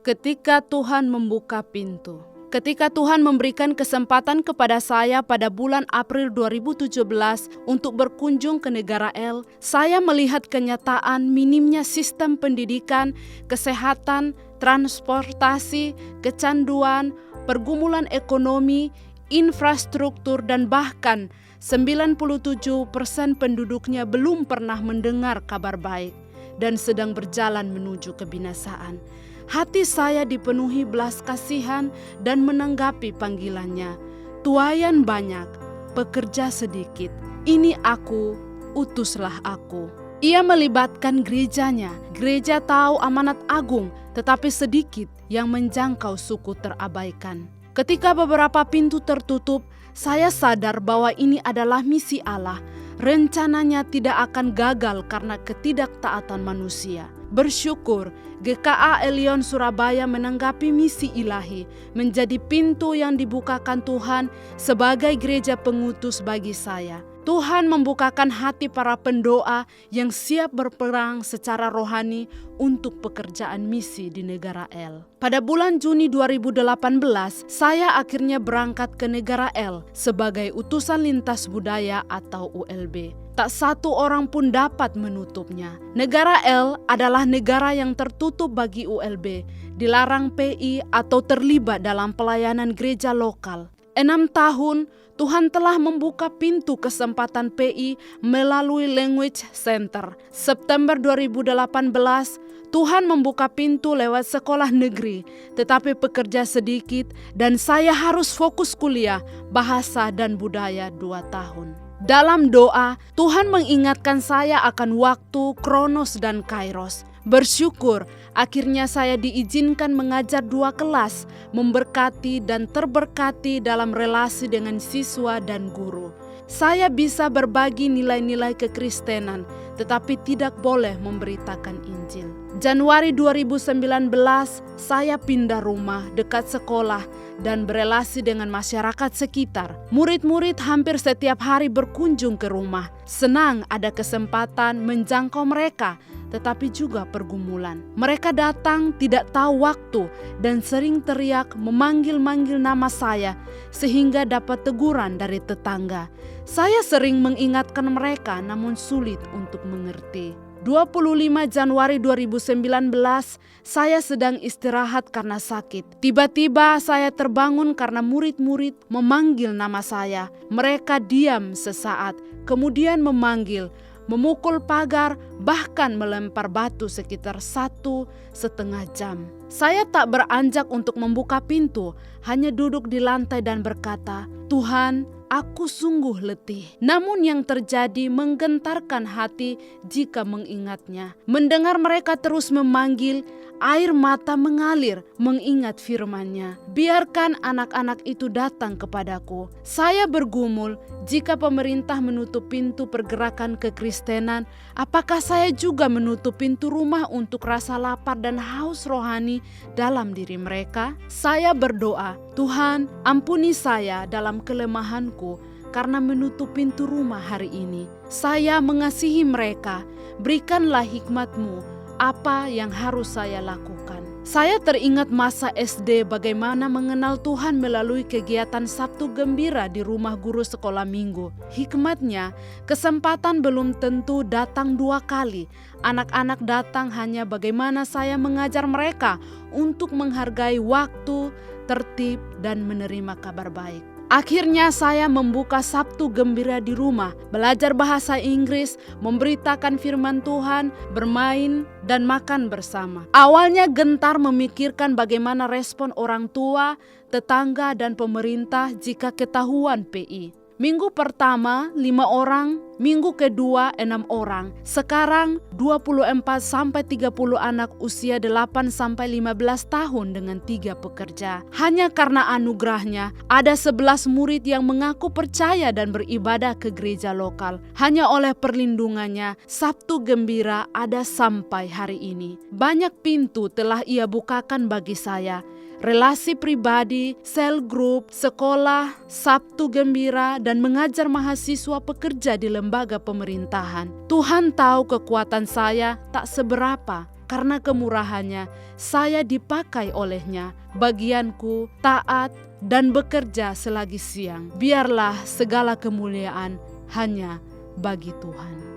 Ketika Tuhan membuka pintu. Ketika Tuhan memberikan kesempatan kepada saya pada bulan April 2017 untuk berkunjung ke negara El, saya melihat kenyataan minimnya sistem pendidikan, kesehatan, transportasi, kecanduan, pergumulan ekonomi, infrastruktur, dan bahkan 97% penduduknya belum pernah mendengar kabar baik dan sedang berjalan menuju kebinasaan. Hati saya dipenuhi belas kasihan dan menanggapi panggilannya. Tuaian banyak, pekerja sedikit. Ini aku, utuslah aku. Ia melibatkan gerejanya. Gereja tahu amanat agung, tetapi sedikit yang menjangkau suku terabaikan. Ketika beberapa pintu tertutup, saya sadar bahwa ini adalah misi Allah. Rencananya tidak akan gagal karena ketidaktaatan manusia. Bersyukur, GKA Elion Surabaya menanggapi misi ilahi, menjadi pintu yang dibukakan Tuhan sebagai gereja pengutus bagi saya. Tuhan membukakan hati para pendoa yang siap berperang secara rohani untuk pekerjaan misi di negara El. Pada bulan Juni 2018, saya akhirnya berangkat ke negara El sebagai utusan lintas budaya atau ULB. Tak satu orang pun dapat menutupnya. Negara El adalah negara yang tertutup bagi ULB, dilarang PI atau terlibat dalam pelayanan gereja lokal. 6 tahun, Tuhan telah membuka pintu kesempatan PI melalui Language Center. September 2018, Tuhan membuka pintu lewat sekolah negeri, tetapi pekerja sedikit dan saya harus fokus kuliah bahasa dan budaya 2 tahun. Dalam doa, Tuhan mengingatkan saya akan waktu, kronos, dan kairos. Bersyukur, akhirnya saya diizinkan mengajar 2 kelas, memberkati dan terberkati dalam relasi dengan siswa dan guru. Saya bisa berbagi nilai-nilai kekristenan, tetapi tidak boleh memberitakan Injil. Januari 2019, saya pindah rumah dekat sekolah dan berelasi dengan masyarakat sekitar. Murid-murid hampir setiap hari berkunjung ke rumah. Senang ada kesempatan menjangkau mereka, tetapi juga pergumulan. Mereka datang tidak tahu waktu dan sering teriak memanggil-manggil nama saya sehingga dapat teguran dari tetangga. Saya sering mengingatkan mereka namun sulit untuk mengerti. 25 Januari 2019, saya sedang istirahat karena sakit. Tiba-tiba saya terbangun karena murid-murid memanggil nama saya. Mereka diam sesaat, kemudian memanggil, memukul pagar, bahkan melempar batu sekitar 1,5 jam. Saya tak beranjak untuk membuka pintu, hanya duduk di lantai dan berkata, "Tuhan, aku sungguh letih." Namun yang terjadi menggentarkan hati jika mengingatnya. Mendengar mereka terus memanggil, air mata mengalir mengingat firman-Nya. Biarkan anak-anak itu datang kepadaku. Saya bergumul, jika pemerintah menutup pintu pergerakan kekristenan, apakah saya juga menutup pintu rumah untuk rasa lapar dan haus rohani dalam diri mereka? Saya berdoa, Tuhan, ampuni saya dalam kelemahanku karena menutup pintu rumah hari ini. Saya mengasihi mereka, berikanlah hikmat-Mu apa yang harus saya lakukan. Saya teringat masa SD bagaimana mengenal Tuhan melalui kegiatan Sabtu Gembira di rumah guru sekolah minggu. Hikmatnya, kesempatan belum tentu datang 2 kali. Anak-anak datang hanya bagaimana saya mengajar mereka untuk menghargai waktu, tertib, dan menerima kabar baik. Akhirnya saya membuka Sabtu Gembira di rumah, belajar bahasa Inggris, memberitakan firman Tuhan, bermain, dan makan bersama. Awalnya gentar memikirkan bagaimana respon orang tua, tetangga, dan pemerintah jika ketahuan PI. Minggu pertama 5 orang, minggu kedua 6 orang. Sekarang 24-30 anak usia 8-15 tahun dengan 3 pekerja. Hanya karena anugerahnya, ada 11 murid yang mengaku percaya dan beribadah ke gereja lokal. Hanya oleh perlindungannya, Sabtu Gembira ada sampai hari ini. Banyak pintu telah Ia bukakan bagi saya. Relasi pribadi, sel grup, sekolah, Sabtu Gembira, dan mengajar mahasiswa pekerja di lembaga pemerintahan. Tuhan tahu kekuatan saya tak seberapa. karena kemurahannya saya dipakai olehnya. Bagianku taat dan bekerja selagi siang. Biarlah segala kemuliaan hanya bagi Tuhan.